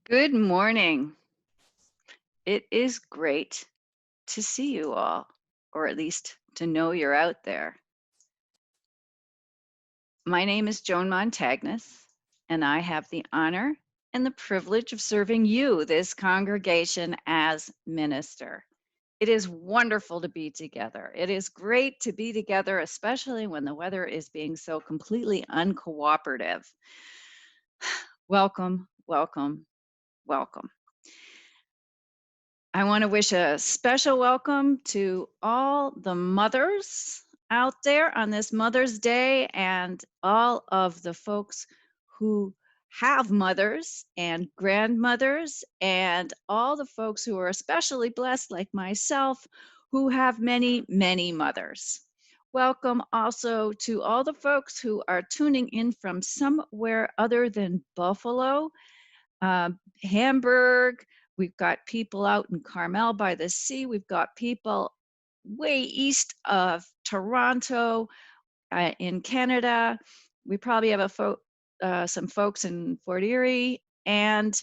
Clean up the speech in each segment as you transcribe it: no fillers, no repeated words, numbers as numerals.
Good morning. It is great to see you all, or at least to know you're out there. My name is Joan Montagnes, and I have the honor and the privilege of serving you, this congregation, as minister. It is wonderful to be together. It is great to be together, especially when the weather is being so completely uncooperative. Welcome, welcome, welcome. I want to wish a special welcome to all the mothers out there on this Mother's Day and all of the folks who have mothers and grandmothers and all the folks who are especially blessed, like myself, who have many, many mothers. Welcome also to all the folks who are tuning in from somewhere other than Buffalo, uh, Hamburg. We've got people out in Carmel by the sea. We've got people way east of Toronto, in Canada. We probably have some folks in Fort Erie and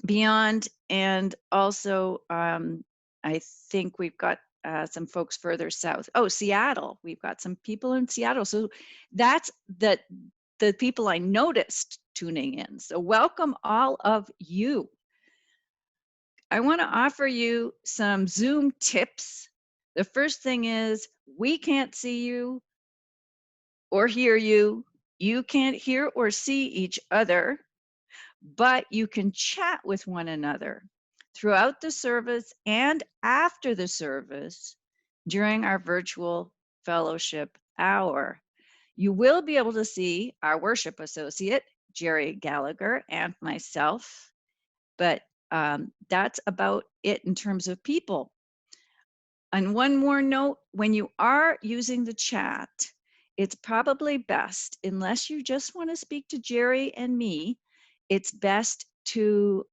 beyond. And also, I think we've got some folks further south. Oh, Seattle. We've got some people in Seattle. So that's the people I noticed tuning in. So welcome all of you. I want to offer you some Zoom tips. The first thing is we can't see you or hear you. You can't hear or see each other, but you can chat with one another throughout the service and after the service during our virtual fellowship hour. You will be able to see our worship associate, Jerry Gallagher, and myself, but that's about it in terms of people. And one more note, when you are using the chat, it's probably best, unless you just want to speak to Jerry and me, it's best to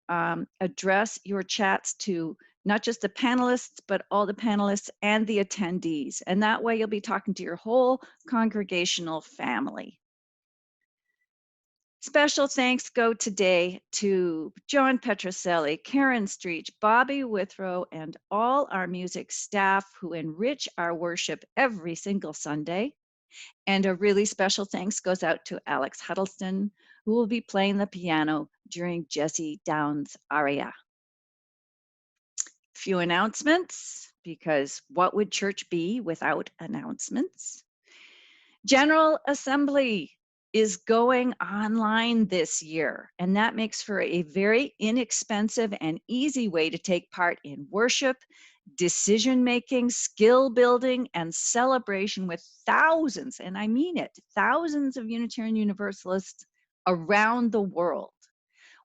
address your chats to not just the panelists, but all the panelists and the attendees. And that way you'll be talking to your whole congregational family. Special thanks go today to John Petroselli, Karen Street, Bobby Withrow, and all our music staff who enrich our worship every single Sunday. And a really special thanks goes out to Alex Huddleston, who will be playing the piano during Jesse Downs' aria. Few announcements, because what would church be without announcements? General Assembly is going online this year, and that makes for a very inexpensive and easy way to take part in worship, decision making, skill building, and celebration with thousands, and I mean it, thousands of Unitarian Universalists around the world.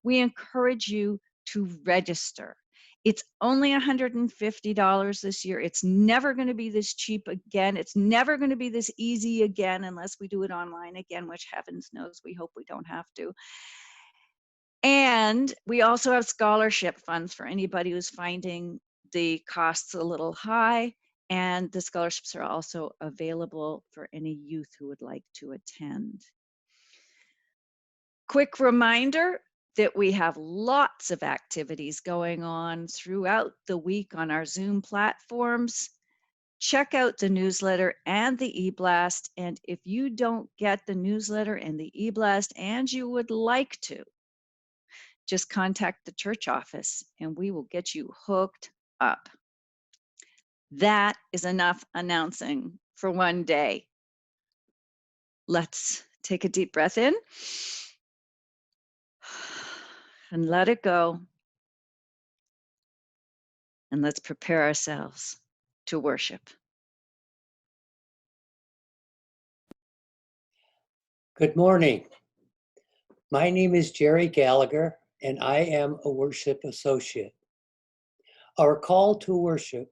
We encourage you to register. It's only $150 this year. It's never going to be this cheap again. It's never going to be this easy again unless we do it online again, which heavens knows we hope we don't have to. And we also have scholarship funds for anybody who's finding the costs a little high. And the scholarships are also available for any youth who would like to attend. Quick reminder that we have lots of activities going on throughout the week on our Zoom platforms. Check out the newsletter and the e-blast. And if you don't get the newsletter and the e-blast and you would like to, just contact the church office and we will get you hooked up. That is enough announcing for one day. Let's take a deep breath in and let it go. And let's prepare ourselves to worship. Good morning. My name is Jerry Gallagher, and I am a worship associate. Our call to worship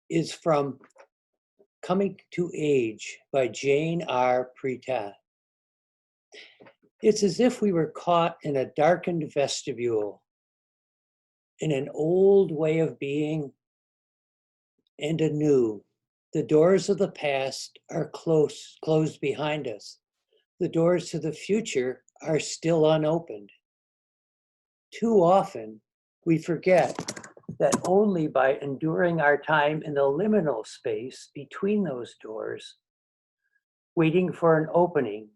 is from Coming to Age by Jane R. Pretat. It's as if we were caught in a darkened vestibule, in an old way of being and a new. The doors of the past are closed behind us. The doors to the future are still unopened. Too often, we forget that only by enduring our time in the liminal space between those doors, waiting for an opening,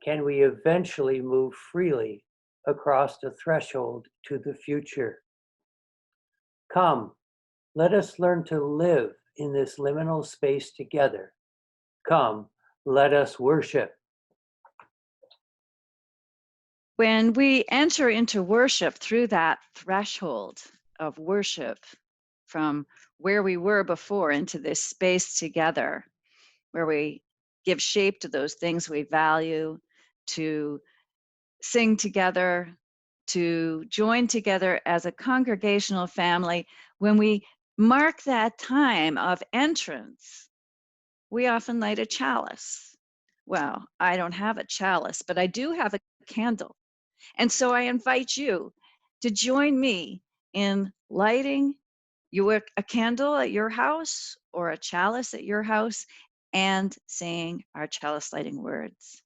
can we eventually move freely across the threshold to the future. Come, let us learn to live in this liminal space together. Come, let us worship. When we enter into worship through that threshold of worship from where we were before into this space together, where we give shape to those things we value, to sing together, to join together as a congregational family, when we mark that time of entrance, we often light a chalice. Well, I don't have a chalice, but I do have a candle. And so I invite you to join me in lighting a candle at your house or a chalice at your house and saying our chalice lighting words.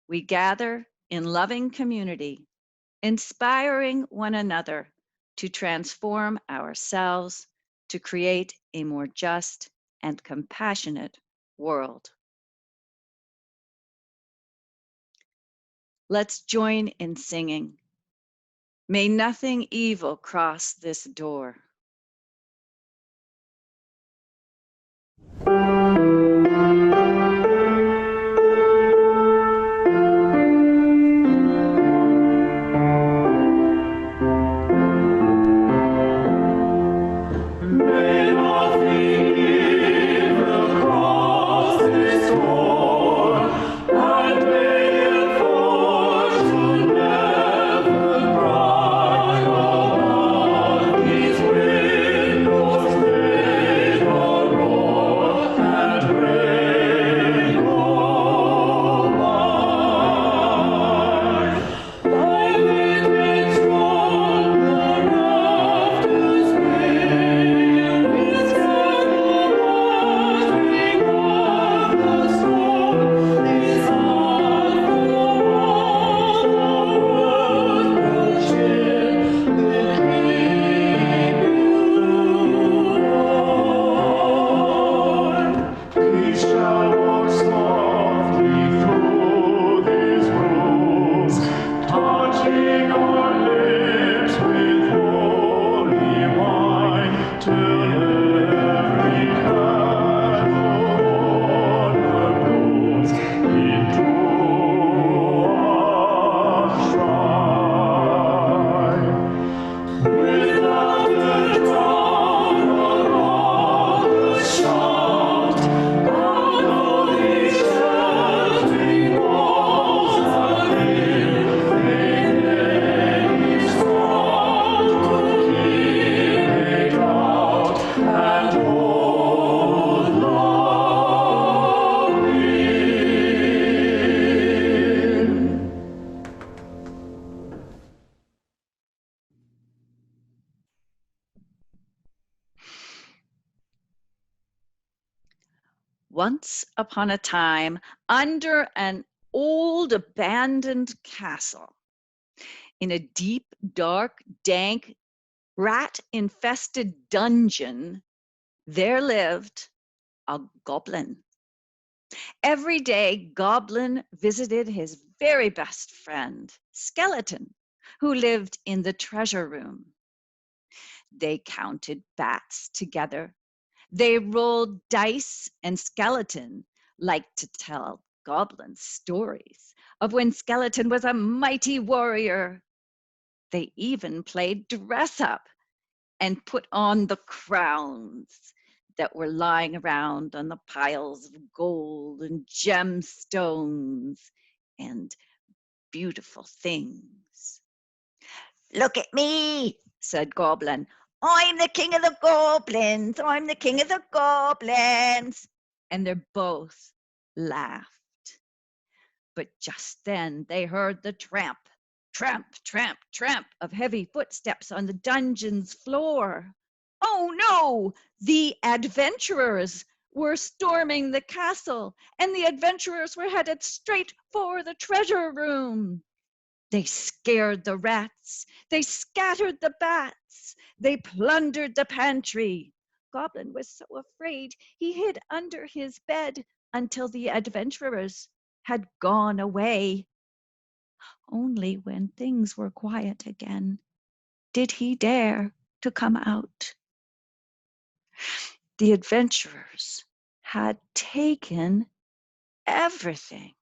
We gather in loving community, inspiring one another to transform ourselves to create a more just and compassionate world. Let's join in singing. May nothing evil cross this door. Once upon a time, under an old abandoned castle, in a deep, dark, dank, rat-infested dungeon, there lived a goblin. Every day, Goblin visited his very best friend, Skeleton, who lived in the treasure room. They counted bats together. They rolled dice, and Skeleton liked to tell Goblin stories of when Skeleton was a mighty warrior. They even played dress up and put on the crowns that were lying around on the piles of gold and gemstones and beautiful things. "Look at me," said Goblin. "I'm the king of the goblins. I'm the king of the goblins." And they both laughed. But just then they heard the tramp, tramp, tramp, tramp of heavy footsteps on the dungeon's floor. Oh no! The adventurers were storming the castle, and the adventurers were headed straight for the treasure room. They scared the rats. They scattered the bats. They plundered the pantry. Goblin was so afraid he hid under his bed until the adventurers had gone away. Only when things were quiet again did he dare to come out. The adventurers had taken everything.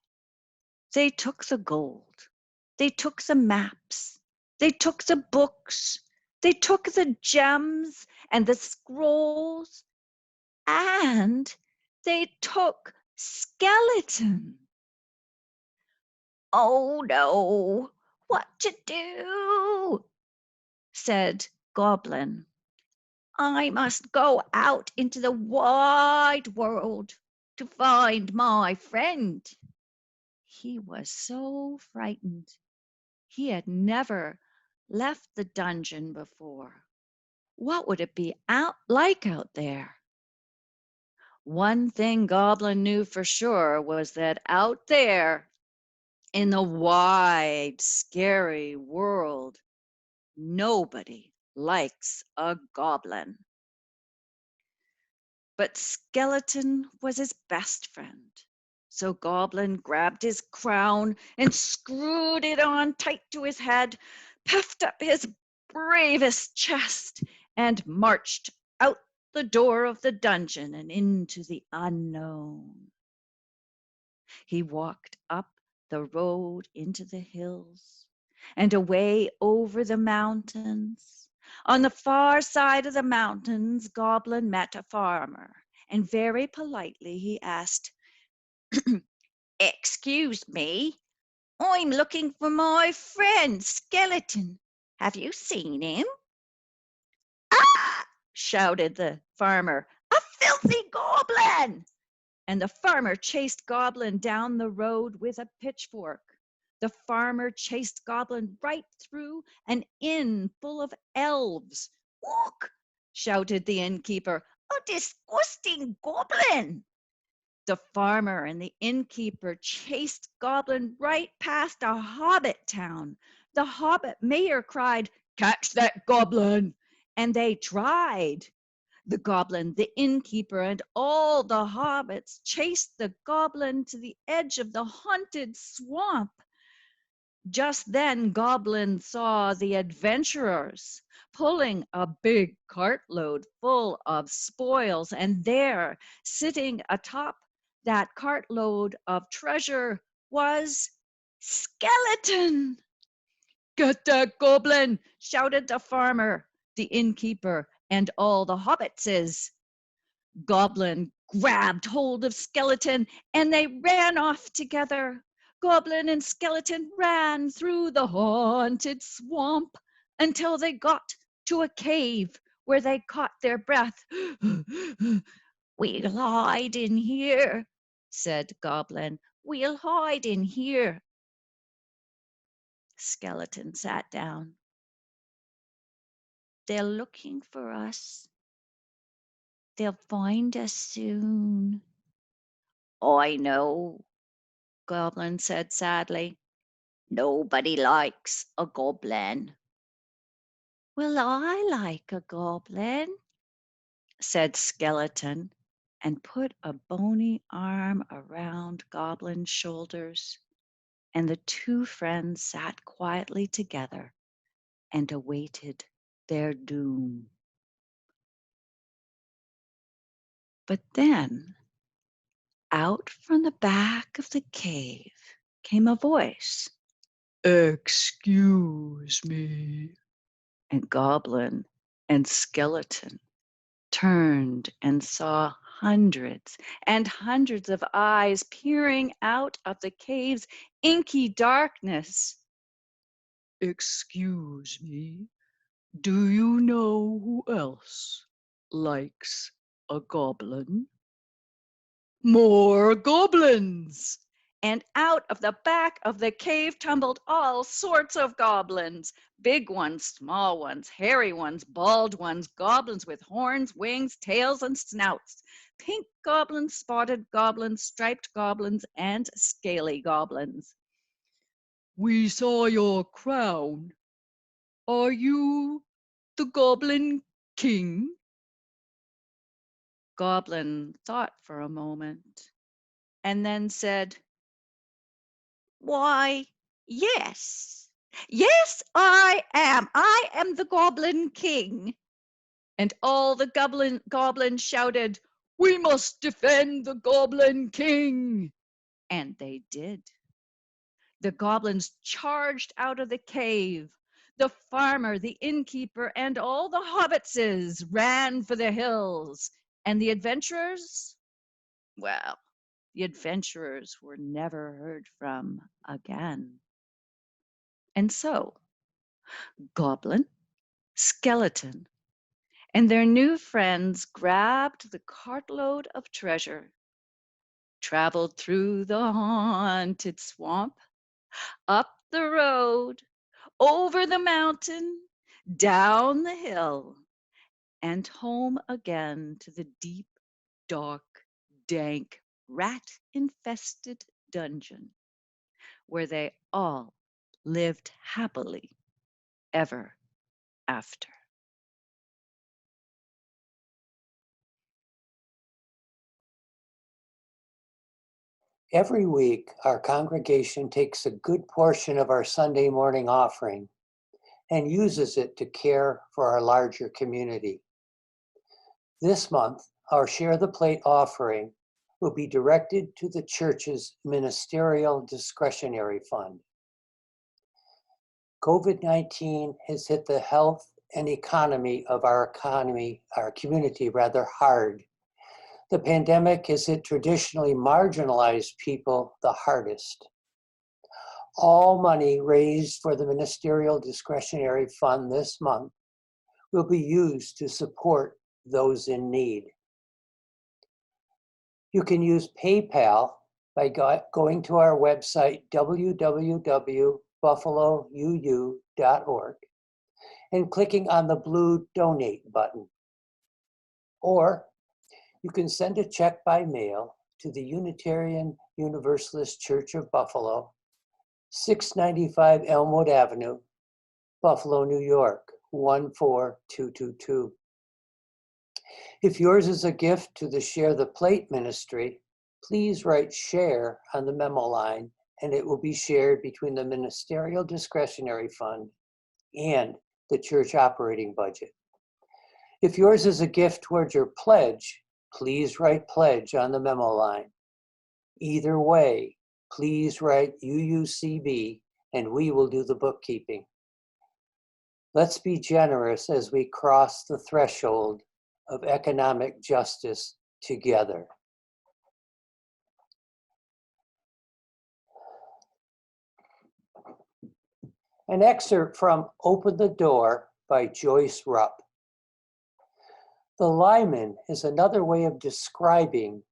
They took the gold. They took the maps. They took the books. They took the gems and the scrolls. And they took Skeleton. Oh no, what to do? Said Goblin. I must go out into the wide world to find my friend. He was so frightened. He had never left the dungeon before. What would it be like out there? One thing Goblin knew for sure was that out there in the wide, scary world, nobody likes a goblin. But Skeleton was his best friend. So Goblin grabbed his crown and screwed it on tight to his head, puffed up his bravest chest, and marched out the door of the dungeon and into the unknown. He walked up the road into the hills and away over the mountains. On the far side of the mountains, Goblin met a farmer, and very politely he asked, "Excuse me, I'm looking for my friend Skeleton. Have you seen him?" "Ah!" shouted the farmer, "a filthy goblin!" And the farmer chased Goblin down the road with a pitchfork. The farmer chased Goblin right through an inn full of elves. "Look!" shouted the innkeeper, "a disgusting goblin!" The farmer and the innkeeper chased Goblin right past a hobbit town. The hobbit mayor cried, "Catch that goblin!" And they tried. The goblin, the innkeeper, and all the hobbits chased the goblin to the edge of the haunted swamp. Just then, Goblin saw the adventurers pulling a big cartload full of spoils, and there, sitting atop that cartload of treasure, was Skeleton. "Get that goblin!" shouted the farmer, the innkeeper, and all the hobbitses. Goblin grabbed hold of Skeleton and they ran off together. Goblin and Skeleton ran through the haunted swamp until they got to a cave where they caught their breath. "We'll hide in here," said Goblin. "We'll hide in here." Skeleton sat down. "They're looking for us. They'll find us soon." "I know," Goblin said sadly. "Nobody likes a goblin." "Well, I like a goblin," said Skeleton, and put a bony arm around Goblin's shoulders, and the two friends sat quietly together and awaited their doom. But then, out from the back of the cave came a voice. "Excuse me." And Goblin and Skeleton turned and saw hundreds and hundreds of eyes peering out of the cave's inky darkness. "Excuse me, do you know who else likes a goblin?" "More goblins!" And out of the back of the cave tumbled all sorts of goblins. Big ones, small ones, hairy ones, bald ones, goblins with horns, wings, tails, and snouts. pink goblins, spotted goblins, striped goblins, and scaly goblins. "We saw your crown. Are you the Goblin King?" Goblin thought for a moment and then said, "Why, yes. Yes, I am. I am the Goblin King." And all the goblins shouted, "We must defend the Goblin King." And they did. The goblins charged out of the cave. The farmer, the innkeeper, and all the hobbitses ran for the hills. And the adventurers? Well, the adventurers were never heard from again. And so, Goblin, Skeleton, and their new friends grabbed the cartload of treasure, traveled through the haunted swamp, up the road, over the mountain, down the hill, and home again to the deep, dark, dank, rat-infested dungeon where they all lived happily ever after. Every week, our congregation takes a good portion of our Sunday morning offering and uses it to care for our larger community. This month, our Share the Plate offering will be directed to the church's ministerial discretionary fund. COVID-19 has hit the health and economy of our community rather hard. The pandemic has hit traditionally marginalized people the hardest. All money raised for the Ministerial Discretionary Fund this month will be used to support those in need. You can use PayPal by going to our website, www.buffalouu.org, and clicking on the blue Donate button. Or you can send a check by mail to the Unitarian Universalist Church of Buffalo, 695 Elmwood Avenue, Buffalo, New York, 14222. If yours is a gift to the Share the Plate ministry, please write "share" on the memo line, and it will be shared between the Ministerial Discretionary Fund and the church operating budget. If yours is a gift towards your pledge, please write "pledge" on the memo line. Either way, please write UUCB and we will do the bookkeeping. Let's be generous as we cross the threshold of economic justice together. An excerpt from Open the Door by Joyce Rupp. The liman is another way of describing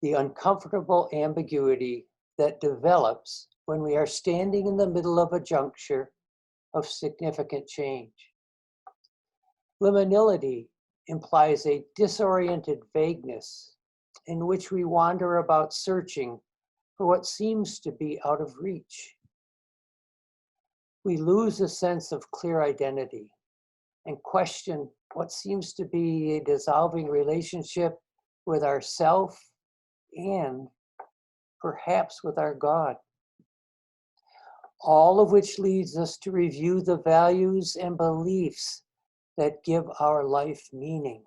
the uncomfortable ambiguity that develops when we are standing in the middle of a juncture of significant change. Liminality implies a disoriented vagueness in which we wander about searching for what seems to be out of reach. We lose a sense of clear identity and question what seems to be a dissolving relationship with ourself and perhaps with our God. All of which leads us to review the values and beliefs that give our life meaning.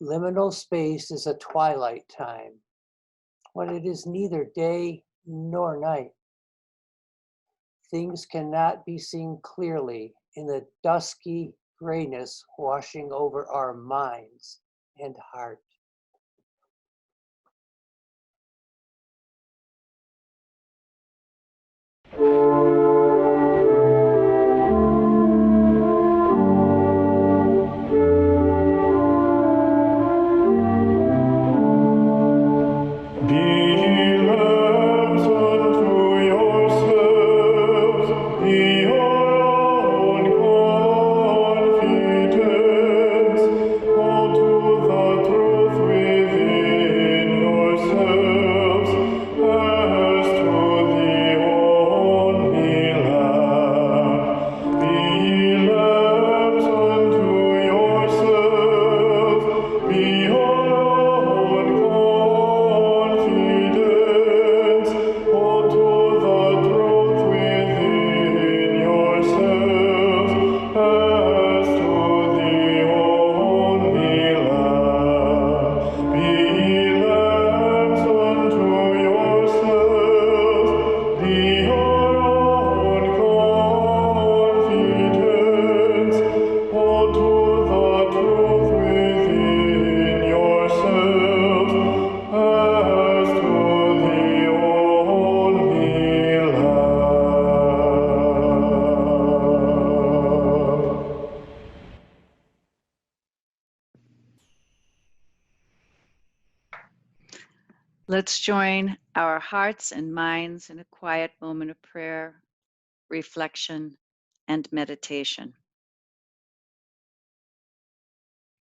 Liminal space is a twilight time, when it is neither day nor night. Things cannot be seen clearly in the dusky grayness washing over our minds and heart. Confidence, unto the throne. Let's join our hearts and minds in a quiet moment of prayer, reflection, and meditation.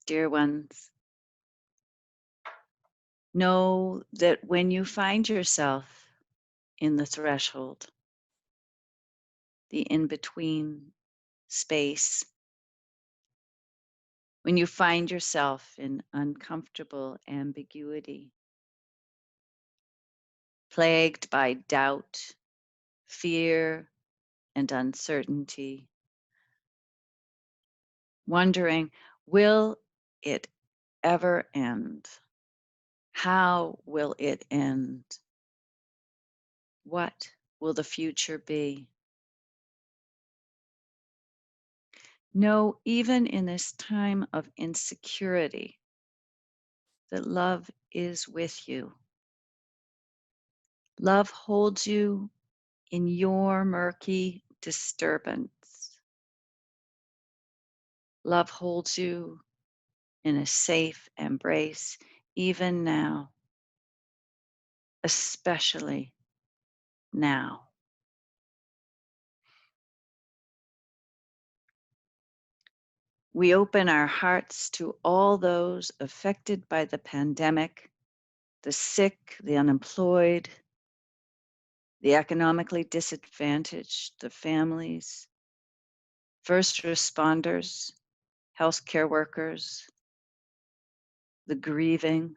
Dear ones, know that when you find yourself in the threshold, the in between space, when you find yourself in uncomfortable ambiguity, plagued by doubt, fear, and uncertainty, wondering, will it ever end? How will it end? What will the future be? Know, even in this time of insecurity, that love is with you. Love holds you in your murky disturbance. Love holds you in a safe embrace, even now, especially now. We open our hearts to all those affected by the pandemic, the sick, the unemployed, the economically disadvantaged, the families, first responders, healthcare workers, the grieving.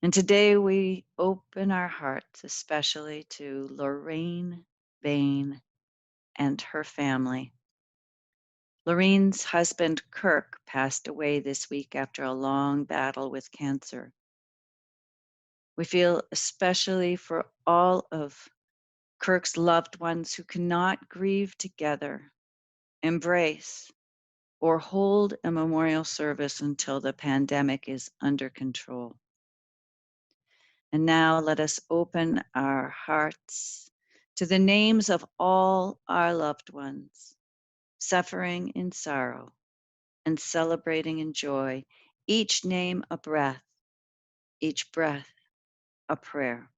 And today we open our hearts especially to Lorraine Bain and her family. Lorraine's husband, Kirk, passed away this week after a long battle with cancer. We feel especially for all of Kirk's loved ones who cannot grieve together, embrace, or hold a memorial service until the pandemic is under control. And now let us open our hearts to the names of all our loved ones, suffering in sorrow and celebrating in joy, each name a breath, each breath a prayer.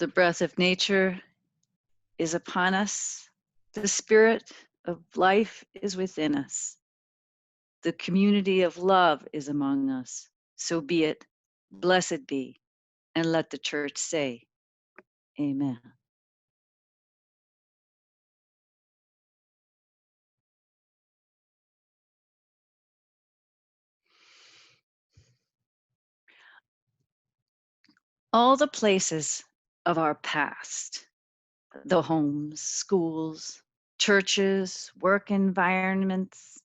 The breath of nature is upon us. The spirit of life is within us. The community of love is among us. So be it. Blessed be. And let the church say, Amen. All the places of our past, the homes, schools, churches, work environments,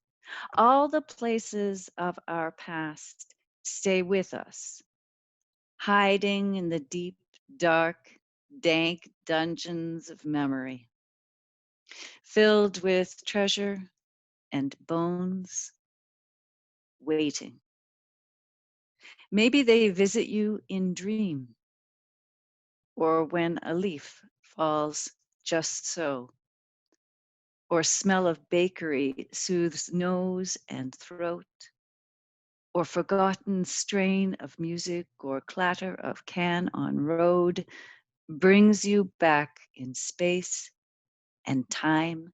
all the places of our past stay with us, hiding in the deep, dark, dank dungeons of memory, filled with treasure and bones waiting. Maybe they visit you in dream or when a leaf falls just so, or smell of bakery soothes nose and throat, or forgotten strain of music or clatter of can on road brings you back in space and time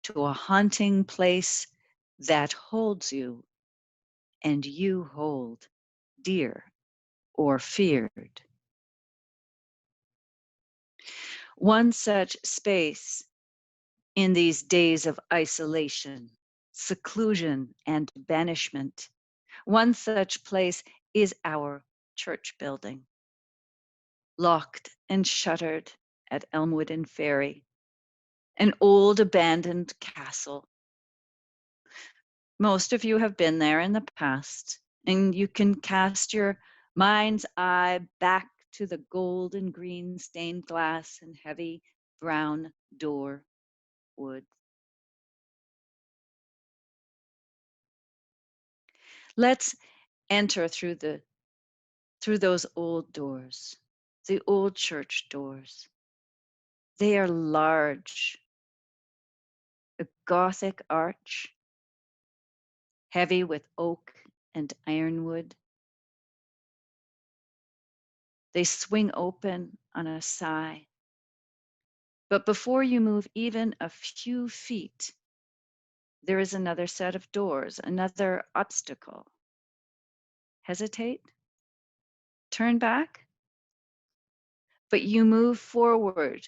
to a haunting place that holds you and you hold dear or feared. One such space in these days of isolation, seclusion, and banishment, one such place is our church building, locked and shuttered at Elmwood and Ferry, an old abandoned castle. Most of you have been there in the past, and you can cast your mind's eye back to the gold and green stained glass and heavy brown door wood. Let's enter through those old doors, the old church doors. They are large, a Gothic arch, heavy with oak and ironwood. They swing open on a sigh. But before you move even a few feet, there is another set of doors, another obstacle. Hesitate? Turn back? But you move forward.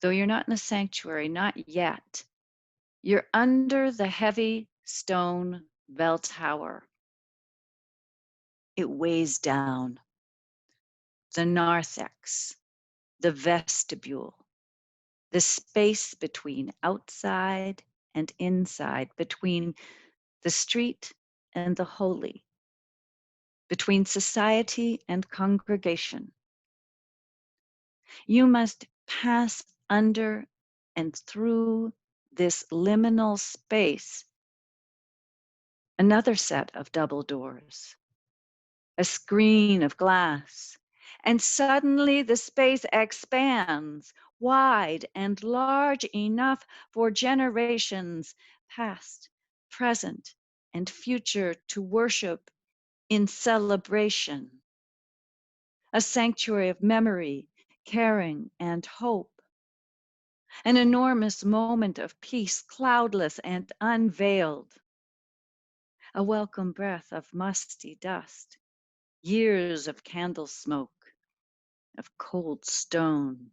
Though you're not in the sanctuary, not yet. You're under the heavy stone bell tower. It weighs down. The narthex, the vestibule, the space between outside and inside, between the street and the holy, between society and congregation. You must pass under and through this liminal space, another set of double doors, a screen of glass, and suddenly the space expands wide and large enough for generations past, present, and future to worship in celebration. A sanctuary of memory, caring, and hope. An enormous moment of peace, cloudless and unveiled. A welcome breath of musty dust, years of candle smoke, of cold stone,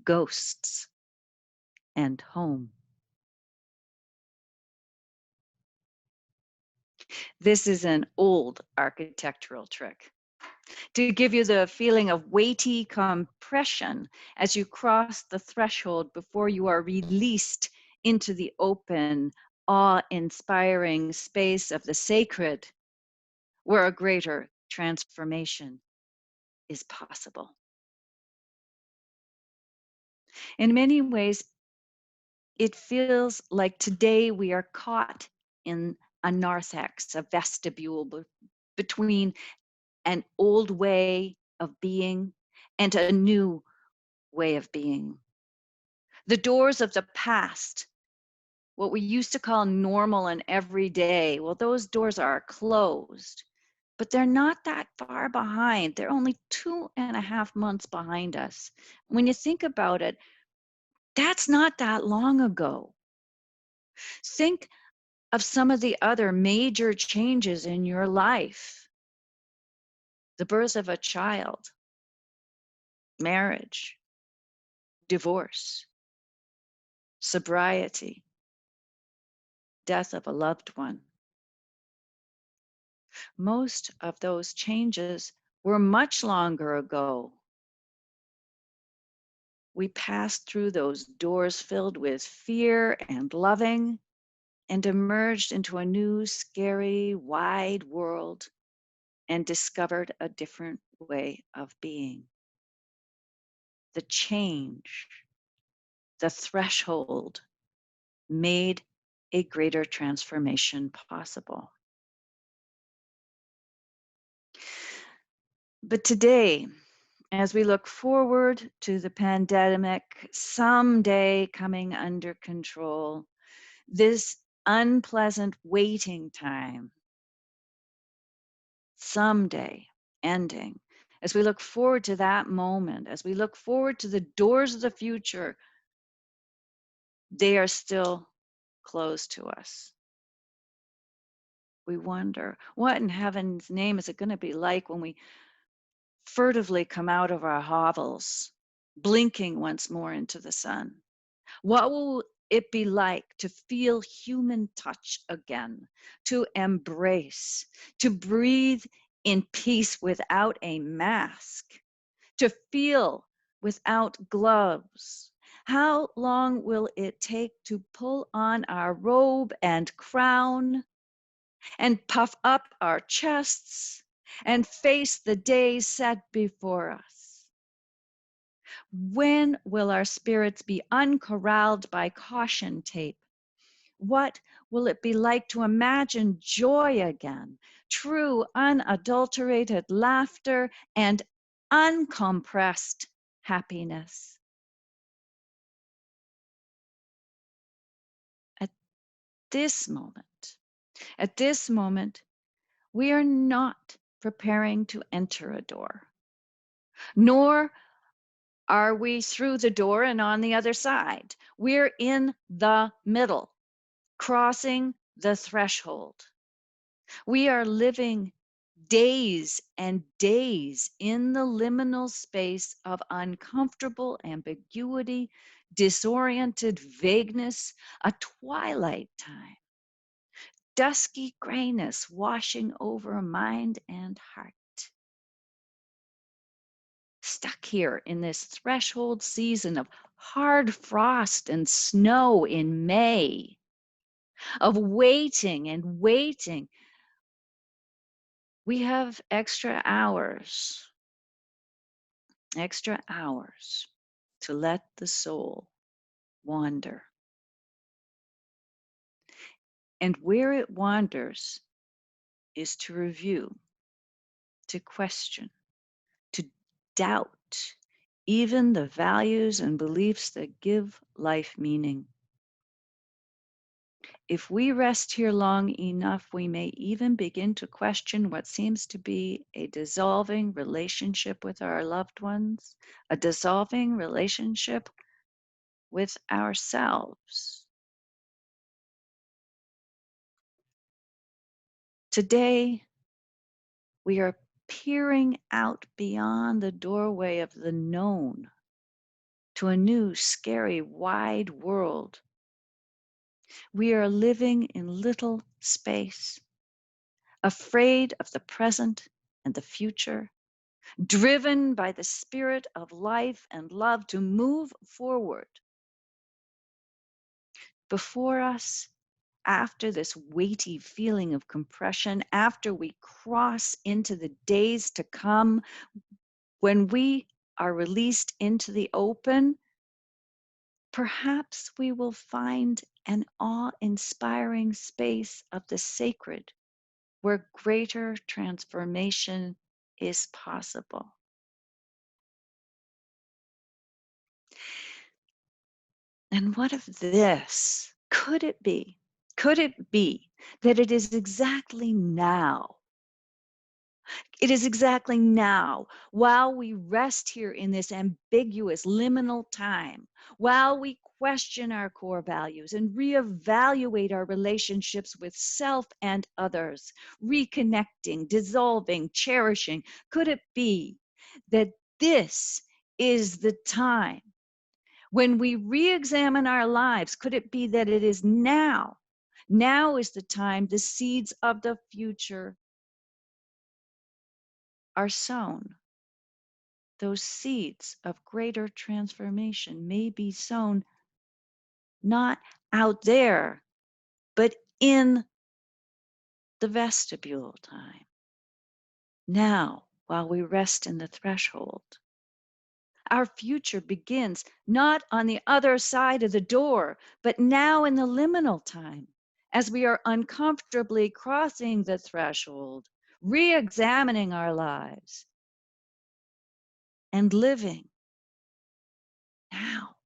ghosts, and home. This is an old architectural trick to give you the feeling of weighty compression as you cross the threshold before you are released into the open, awe-inspiring space of the sacred, where a greater transformation is possible. In many ways, it feels like today we are caught in a narthex, a vestibule between an old way of being and a new way of being. The doors of the past, what we used to call normal and everyday, well, those doors are closed. but they're not that far behind. They're only 2.5 months behind us. When you think about it, that's not that long ago. Think of some of the other major changes in your life: the birth of a child, marriage, divorce, sobriety, death of a loved one. Most of those changes were much longer ago. We passed through those doors filled with fear and loving and emerged into a new, scary, wide world and discovered a different way of being. The change, the threshold, made a greater transformation possible. But today, as we look forward to the pandemic someday coming under control, this unpleasant waiting time someday ending, as we look forward to that moment, as we look forward to the doors of the future, they are still closed to us. We wonder, what in heaven's name is it going to be like when we furtively come out of our hovels, blinking once more into the sun? What will it be like to feel human touch again, to embrace, to breathe in peace without a mask, to feel without gloves? How long will it take to pull on our robe and crown and puff up our chests and face the days set before us? When will our spirits be uncorralled by caution tape? What will it be like to imagine joy again, true, unadulterated laughter and uncompressed happiness? At at this moment, we are not preparing to enter a door, nor are we through the door and on the other side. We're in the middle, crossing the threshold. We are living days and days in the liminal space of uncomfortable ambiguity, disoriented vagueness, a twilight time, dusky grayness washing over mind and heart. Stuck here in this threshold season of hard frost and snow in May, of waiting and waiting. We have extra hours to let the soul wander. And where it wanders is to review, to question, to doubt even the values and beliefs that give life meaning. If we rest here long enough, we may even begin to question what seems to be a dissolving relationship with our loved ones, a dissolving relationship with ourselves. Today, we are peering out beyond the doorway of the known to a new, scary, wide world. We are living in little space, afraid of the present and the future, driven by the spirit of life and love to move forward. Before us, after this weighty feeling of compression, after we cross into the days to come, when we are released into the open, perhaps we will find an awe-inspiring space of the sacred where greater transformation is possible. And what of this? Could it be? Could it be that it is exactly now It is exactly now, while we rest here in this ambiguous liminal time, while we question our core values and reevaluate our relationships with self and others, reconnecting, dissolving, cherishing. Could it be that this is the time when we re-examine our lives? Could it be that it is now? Now is the time the seeds of the future are sown. Those seeds of greater transformation may be sown not out there, but in the vestibule time. Now, while we rest in the threshold, our future begins not on the other side of the door, but now in the liminal time, as we are uncomfortably crossing the threshold, re examining our lives, and living now.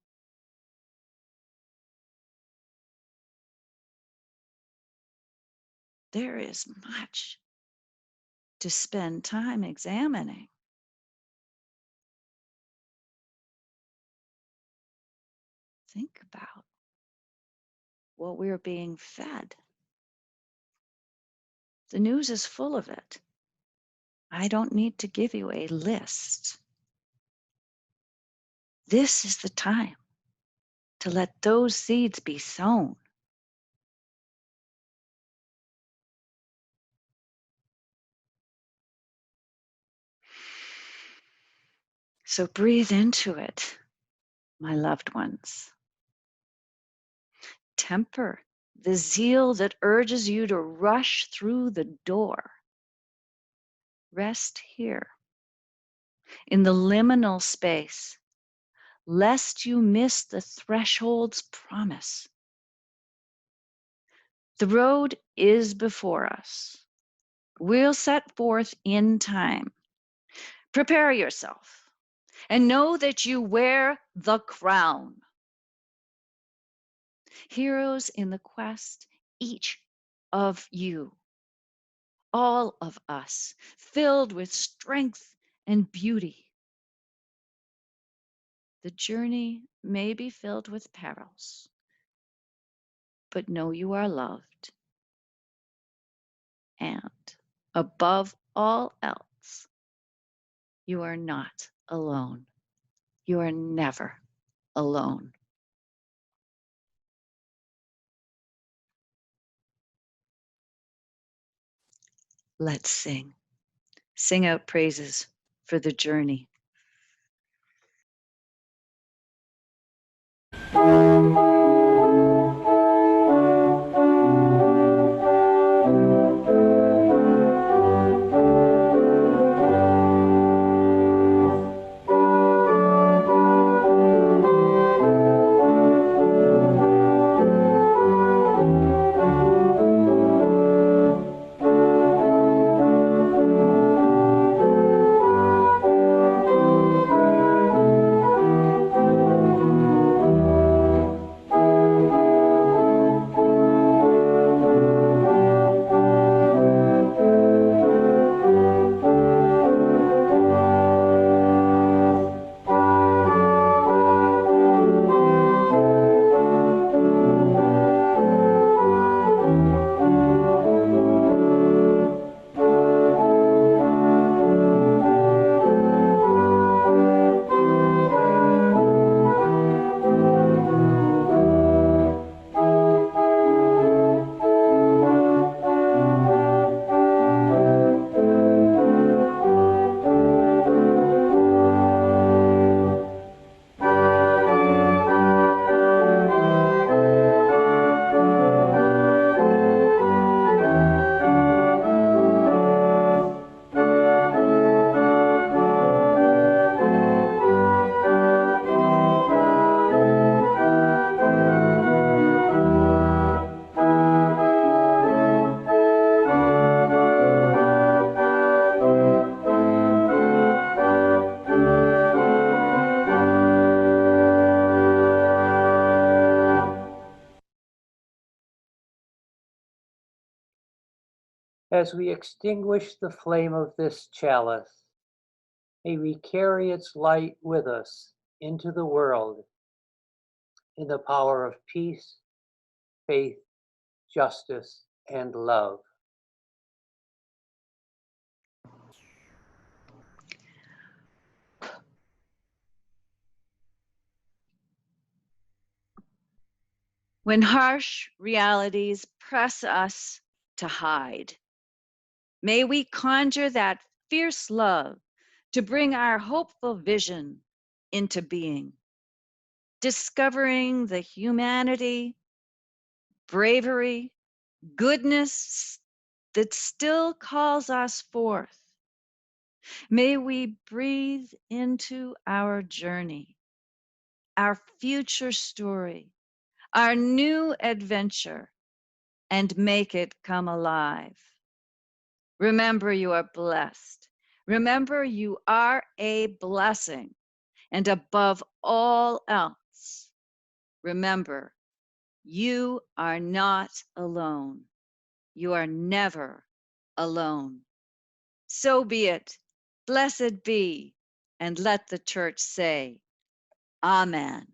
There is much to spend time examining. Think about what we're being fed. The news is full of it. I don't need to give you a list. This is the time to let those seeds be sown. So breathe into it, my loved ones. Temper the zeal that urges you to rush through the door. Rest here in the liminal space, lest you miss the threshold's promise. The road is before us. We'll set forth in time. Prepare yourself and know that you wear the crown. Heroes in the quest, each of you, all of us, filled with strength and beauty. The journey may be filled with perils, but know you are loved. And above all else, you are not alone. You are never alone. Let's sing. Sing out praises for the journey. As we extinguish the flame of this chalice, may we carry its light with us into the world in the power of peace, faith, justice, and love. When harsh realities press us to hide, may we conjure that fierce love to bring our hopeful vision into being, discovering the humanity, bravery, goodness that still calls us forth. May we breathe into our journey, our future story, our new adventure, and make it come alive. Remember, you are blessed. Remember, you are a blessing. And above all else, remember, you are not alone. You are never alone. So be it. Blessed be. And let the church say, Amen.